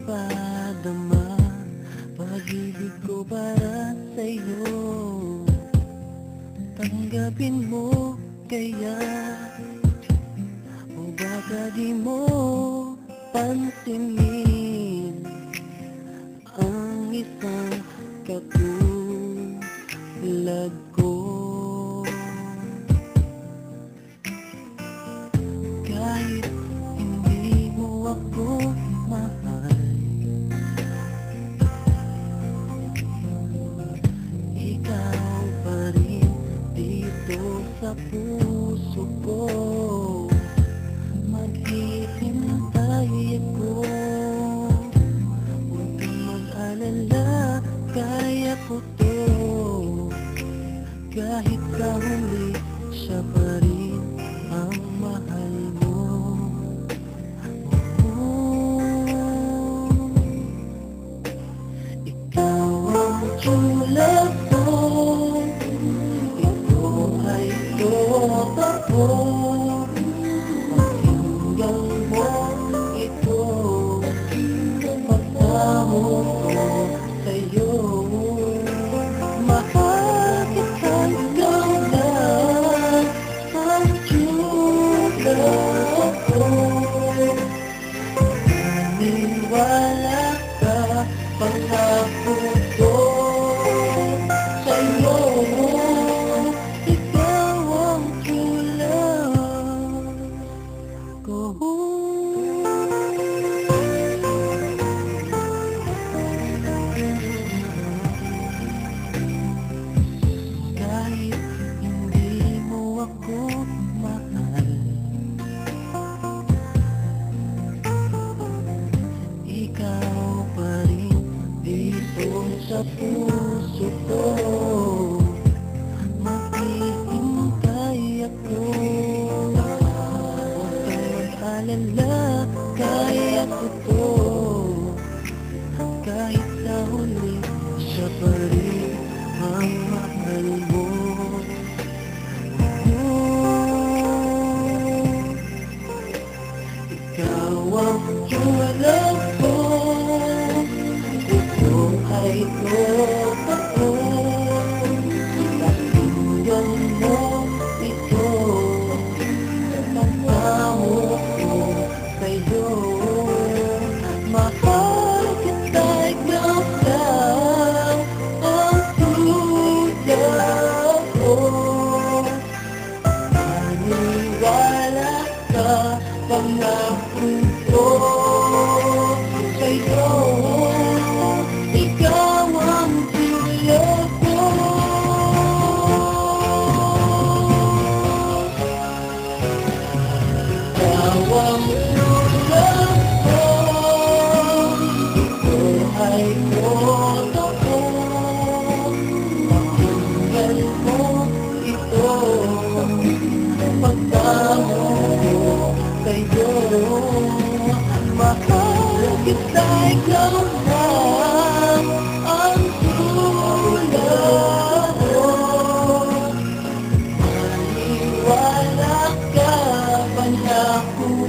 ipadama pag-ibig ko para sa'yo. Tanggapin mo kaya, o baka di mo pansinin ang isang katulad ko. Kahit hindi mo ako mahal, ikaw pa rin dito sa puso ko. Maghihintay ako, huwag kang mag-alala, kaya ko to. Kahit sa huli, siya pa rin ang mahal mo. Ikaw ang tulad ko, ito ay totoo. Pakinggan mo ito, pagtamo ko sa'yo. Mahal kita, ikaw lang ang tulad ko. Maniwala ka, pangako ko sa'yo. Ikaw ang tulad ko. Kahit hindi mo ako mahal, ikaw pa rin dito sa puso ko. Maghihintay ako, huwag kang mag-alala, kaya ko to. Kahit sa huli, siya pa rin ang mahal mo. Ikaw ang tulad ko, ito ay totoo. Pakinggan mo ito, pagtamo ko sa'yo. Mahal kita, ikaw lang ang tulad ko. Maniwala ka, pangako ko sa'yo. Ikaw ang tulad ko. Ikaw ang tulad ko, ito ay totoo. Pakinggan mo ito, pagtamo ko sa'yo. Mahal kita, ikaw lang ang tulad ko. Maniwala ka, pangako